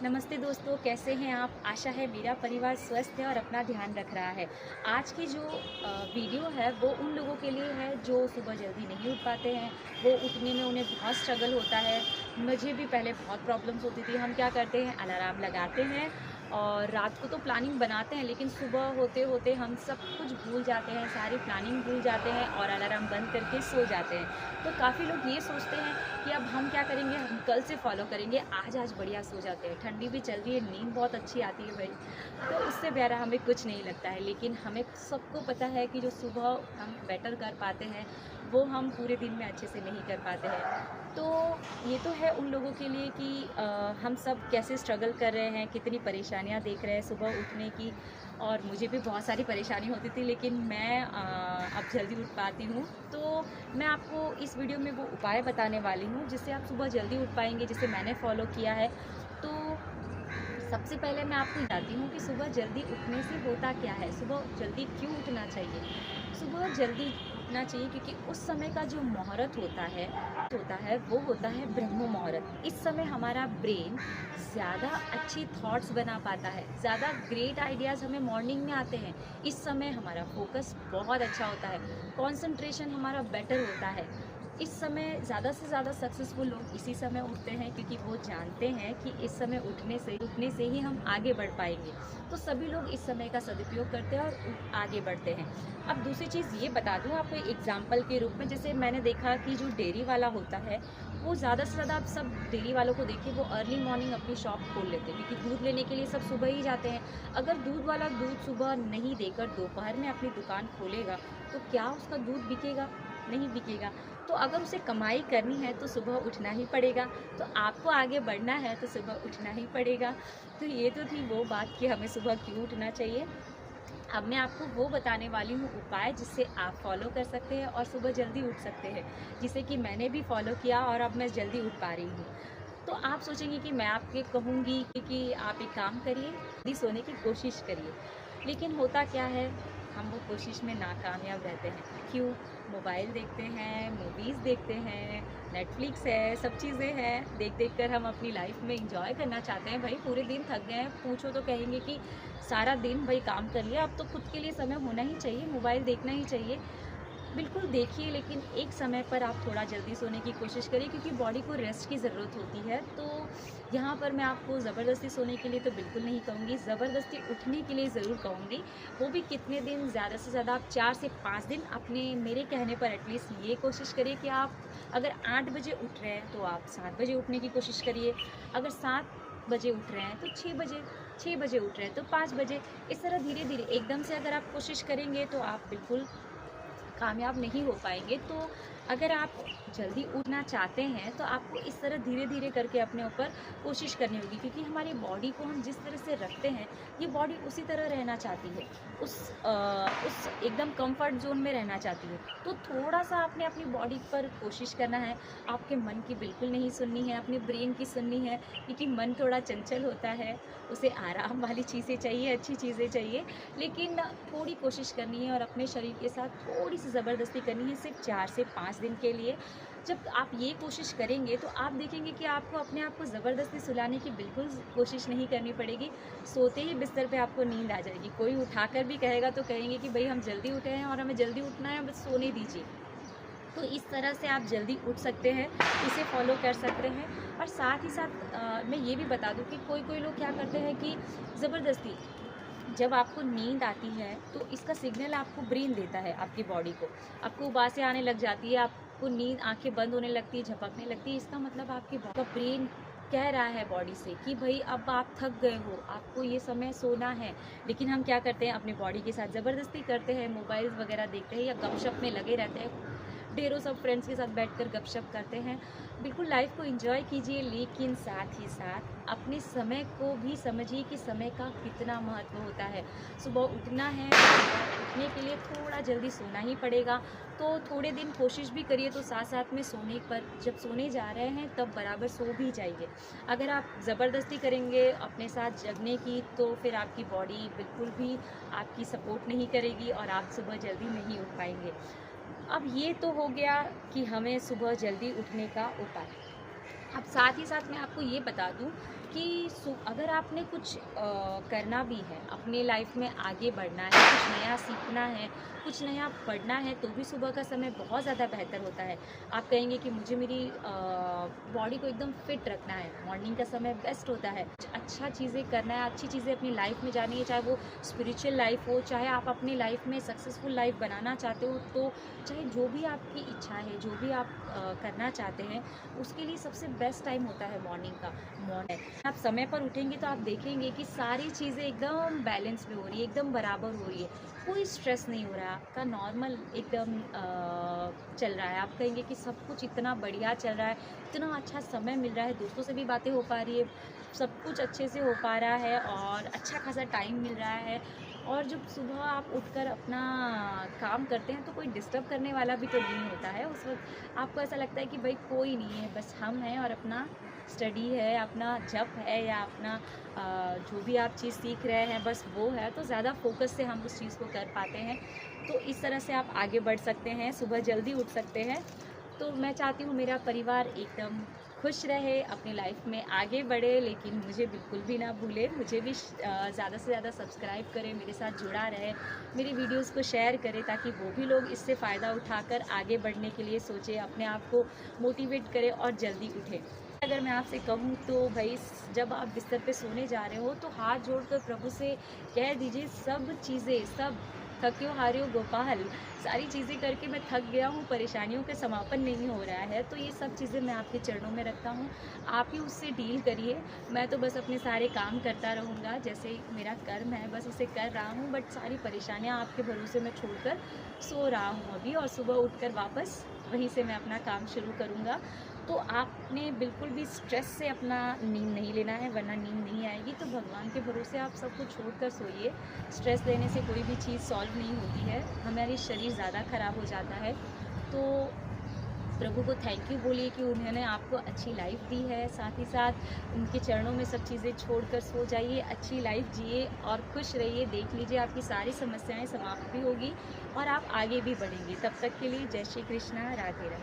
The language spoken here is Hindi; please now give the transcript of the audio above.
नमस्ते दोस्तों, कैसे हैं आप। आशा है मेरा परिवार स्वस्थ है और अपना ध्यान रख रहा है। आज की जो वीडियो है वो उन लोगों के लिए है जो सुबह जल्दी नहीं उठ पाते हैं। वो उठने में उन्हें बहुत स्ट्रगल होता है। मुझे भी पहले बहुत प्रॉब्लम्स होती थी। हम क्या करते हैं, अलार्म लगाते हैं और रात को तो प्लानिंग बनाते हैं, लेकिन सुबह होते होते हम सब कुछ भूल जाते हैं, सारी प्लानिंग भूल जाते हैं और अलार्म बंद करके सो जाते हैं। तो काफ़ी लोग ये सोचते हैं कि अब हम क्या करेंगे, हम कल से फॉलो करेंगे, आज बढ़िया सो जाते हैं। ठंडी भी चल रही है, नींद बहुत अच्छी आती है भाई, तो उससे प्यारा हमें कुछ नहीं लगता है। लेकिन हमें सबको पता है कि जो सुबह हम बेटर कर पाते हैं वो हम पूरे दिन में अच्छे से नहीं कर पाते हैं। तो ये तो है उन लोगों के लिए कि हम सब कैसे स्ट्रगल कर रहे हैं, कितनी परेशानियां देख रहे हैं सुबह उठने की। और मुझे भी बहुत सारी परेशानी होती थी, लेकिन मैं अब जल्दी उठ पाती हूँ। तो मैं आपको इस वीडियो में वो उपाय बताने वाली हूँ जिससे आप सुबह जल्दी उठ पाएंगे, जिसे मैंने फॉलो किया है। तो सबसे पहले मैं आपको बताती हूँ कि सुबह जल्दी उठने से होता क्या है, सुबह जल्दी क्यों उठना चाहिए। सुबह जल्दी उठना चाहिए क्योंकि उस समय का जो मुहूर्त होता है वो होता है ब्रह्म मुहूर्त। इस समय हमारा ब्रेन ज़्यादा अच्छी थॉट्स बना पाता है, ज़्यादा ग्रेट आइडियाज़ हमें मॉर्निंग में आते हैं। इस समय हमारा फोकस बहुत अच्छा होता है, कंसंट्रेशन हमारा बेटर होता है। इस समय ज़्यादा से ज़्यादा सक्सेसफुल लोग इसी समय उठते हैं क्योंकि वो जानते हैं कि इस समय उठने से ही हम आगे बढ़ पाएंगे। तो सभी लोग इस समय का सदुपयोग करते हैं और आगे बढ़ते हैं। अब दूसरी चीज़ ये बता दूं आपको एग्जाम्पल के रूप में, जैसे मैंने देखा कि जो डेयरी वाला होता है वो ज़्यादा से ज़्यादा, आप सब डेयरी वालों को देखिए, वो अर्ली मॉर्निंग अपनी शॉप खोल लेते हैं क्योंकि दूध लेने के लिए सब सुबह ही जाते हैं। अगर दूध वाला दूध सुबह नहीं देकर दोपहर में अपनी दुकान खोलेगा तो क्या उसका दूध बिकेगा? नहीं बिकेगा। तो अगर उसे कमाई करनी है तो सुबह उठना ही पड़ेगा। तो आपको आगे बढ़ना है तो सुबह उठना ही पड़ेगा। तो ये तो थी वो बात कि हमें सुबह क्यों उठना चाहिए। अब मैं आपको वो बताने वाली हूँ उपाय जिससे आप फॉलो कर सकते हैं और सुबह जल्दी उठ सकते हैं, जिसे कि मैंने भी फॉलो किया और अब मैं जल्दी उठ पा रही हूँ। तो आप सोचेंगे कि मैं आपके कहूँगी कि आप एक काम करिए, जल्दी सोने की कोशिश करिए। लेकिन होता क्या है, हम वो कोशिश में नाकामयाब रहते हैं। क्यों? मोबाइल देखते हैं, मूवीज़ देखते हैं, नेटफ्लिक्स है, सब चीज़ें हैं। देख देख कर हम अपनी लाइफ में इंजॉय करना चाहते हैं। भाई पूरे दिन थक गए हैं, पूछो तो कहेंगे कि सारा दिन भाई काम कर लिया, अब तो खुद के लिए समय होना ही चाहिए, मोबाइल देखना ही चाहिए। बिल्कुल देखिए, लेकिन एक समय पर आप थोड़ा जल्दी सोने की कोशिश करिए क्योंकि बॉडी को रेस्ट की ज़रूरत होती है। तो यहाँ पर मैं आपको ज़बरदस्ती सोने के लिए तो बिल्कुल नहीं कहूँगी, ज़बरदस्ती उठने के लिए ज़रूर कहूँगी। वो भी कितने दिन, ज़्यादा से ज़्यादा आप 4 से 5 दिन अपने मेरे कहने पर एटलीस्ट ये कोशिश करिए कि आप अगर 8 बजे उठ रहे हैं तो आप 7 बजे उठने की कोशिश करिए। अगर 7 बजे उठ रहे हैं तो 6 बजे उठ रहे हैं तो 5 बजे। इस तरह धीरे धीरे, एकदम से अगर आप कोशिश करेंगे तो आप बिल्कुल कामयाब नहीं हो पाएंगे। तो अगर आप जल्दी उठना चाहते हैं तो आपको इस तरह धीरे धीरे करके अपने ऊपर कोशिश करनी होगी क्योंकि हमारी बॉडी को हम जिस तरह से रखते हैं ये बॉडी उसी तरह रहना चाहती है, उस एकदम कंफर्ट जोन में रहना चाहती है। तो थोड़ा सा आपने अपनी बॉडी पर कोशिश करना है। आपके मन की बिल्कुल नहीं सुननी है, अपने ब्रेन की सुननी है क्योंकि मन थोड़ा चंचल होता है, उसे आराम वाली चीज़ें चाहिए, अच्छी चीज़ें चाहिए। लेकिन थोड़ी कोशिश करनी है और अपने शरीर के साथ थोड़ी सी ज़बरदस्ती करनी है, सिर्फ 4 से 5 दिन के लिए। जब आप ये कोशिश करेंगे तो आप देखेंगे कि आपको अपने आप को ज़बरदस्ती सुलाने की बिल्कुल कोशिश नहीं करनी पड़ेगी। सोते ही बिस्तर पे आपको नींद आ जाएगी। कोई उठाकर भी कहेगा तो कहेंगे कि भाई हम जल्दी उठे हैं और हमें जल्दी उठना है, बस सोने दीजिए। तो इस तरह से आप जल्दी उठ सकते हैं, इसे फॉलो कर सकते हैं। और साथ ही साथ मैं ये भी बता दूं कि कोई लोग क्या करते हैं कि ज़बरदस्ती, जब आपको नींद आती है तो इसका सिग्नल आपको ब्रेन देता है, आपकी बॉडी को। आपको उबासें आने लग जाती है, आपको नींद, आंखें बंद होने लगती है, झपकने लगती है। इसका मतलब आपकी का ब्रेन कह रहा है बॉडी से कि भाई अब आप थक गए हो, आपको ये समय सोना है। लेकिन हम क्या करते हैं, अपनी बॉडी के साथ ज़बरदस्ती करते हैं, मोबाइल्स वगैरह देखते हैं या गपशप में लगे रहते हैं। ढेरों सब फ्रेंड्स के साथ बैठकर गपशप करते हैं। बिल्कुल लाइफ को एंजॉय कीजिए, लेकिन साथ ही साथ अपने समय को भी समझिए कि समय का कितना महत्व होता है। सुबह उठना है और उठने के लिए थोड़ा जल्दी सोना ही पड़ेगा। तो थोड़े दिन कोशिश भी करिए, तो साथ साथ में सोने पर, जब सोने जा रहे हैं तब बराबर सो भी जाइए। अगर आप ज़बरदस्ती करेंगे अपने साथ जगने की तो फिर आपकी बॉडी बिल्कुल भी आपकी सपोर्ट नहीं करेगी और आप सुबह जल्दी नहीं उठ पाएंगे। अब ये तो हो गया कि हमें सुबह जल्दी उठने का उपाय। अब साथ ही साथ मैं आपको ये बता दूं कि अगर आपने कुछ करना भी है, अपनी लाइफ में आगे बढ़ना है, कुछ नया सीखना है, कुछ नया पढ़ना है, तो भी सुबह का समय बहुत ज़्यादा बेहतर होता है। आप कहेंगे कि मुझे मेरी बॉडी को एकदम फिट रखना है, मॉर्निंग का समय बेस्ट होता है। कुछ अच्छा चीज़ें करना है, अच्छी चीज़ें अपनी लाइफ में जानी है, चाहे वो स्पिरिचुअल लाइफ हो, चाहे आप अपनी लाइफ में सक्सेसफुल लाइफ बनाना चाहते हो, तो चाहे जो भी आपकी इच्छा है, जो भी आप करना चाहते हैं, उसके लिए सबसे बेस्ट टाइम होता है मॉर्निंग का। मॉर्निंग आप समय पर उठेंगे तो आप देखेंगे कि सारी चीज़ें एकदम बैलेंस में हो रही है, एकदम बराबर हो रही है, कोई स्ट्रेस नहीं हो रहा है, आपका नॉर्मल एकदम चल रहा है। आप कहेंगे कि सब कुछ इतना बढ़िया चल रहा है, इतना अच्छा समय मिल रहा है, दोस्तों से भी बातें हो पा रही है, सब कुछ अच्छे से हो पा रहा है और अच्छा खासा टाइम मिल रहा है। और जब सुबह आप उठकर अपना काम करते हैं तो कोई डिस्टर्ब करने वाला भी तो नहीं होता है। उस वक्त आपको ऐसा लगता है कि भाई कोई नहीं है, बस हम हैं और अपना स्टडी है, अपना जप है या अपना जो भी आप चीज़ सीख रहे हैं बस वो है, तो ज़्यादा फोकस से हम उस चीज़ को कर पाते हैं। तो इस तरह से आप आगे बढ़ सकते हैं, सुबह जल्दी उठ सकते हैं। तो मैं चाहती हूँ मेरा परिवार एकदम खुश रहे, अपनी लाइफ में आगे बढ़े, लेकिन मुझे बिल्कुल भी ना भूले, मुझे भी ज़्यादा से ज़्यादा सब्सक्राइब करें, मेरे साथ जुड़ा रहे, मेरी वीडियोस को शेयर करें, ताकि वो भी लोग इससे फ़ायदा उठाकर आगे बढ़ने के लिए सोचें, अपने आप को मोटिवेट करें और जल्दी उठें। अगर मैं आपसे कहूँ तो भाई, जब आप बिस्तर पे सोने जा रहे हो तो हाथ जोड़कर प्रभु से कह दीजिए, सब चीज़ें, सब थक्यो हार्यो गोपाल, सारी चीज़ें करके मैं थक गया हूँ, परेशानियों का समापन नहीं हो रहा है, तो ये सब चीज़ें मैं आपके चरणों में रखता हूँ, आप ही उससे डील करिए। मैं तो बस अपने सारे काम करता रहूँगा, जैसे मेरा कर्म है बस उसे कर रहा हूँ, बट सारी परेशानियाँ आपके भरोसे में छोड़कर सो रहा हूँ अभी, और सुबह उठकर वापस वहीं से मैं अपना काम शुरू करूँगा। तो आपने बिल्कुल भी स्ट्रेस से अपना नींद नहीं लेना है, वरना नींद नहीं आएगी। तो भगवान के भरोसे आप सब कुछ छोड़कर सोइए। स्ट्रेस लेने से कोई भी चीज़ सॉल्व नहीं होती है, हमारी शरीर ज़्यादा ख़राब हो जाता है। तो प्रभु को थैंक यू बोलिए कि उन्होंने आपको अच्छी लाइफ दी है, साथ ही साथ उनके चरणों में सब चीज़ें छोड़कर सो जाइए, अच्छी लाइफ जिए और खुश रहिए। देख लीजिए आपकी सारी समस्याएं समाप्त भी होगी और आप आगे भी बढ़ेंगे। तब तक के लिए जय श्री कृष्णा, राधे राधे।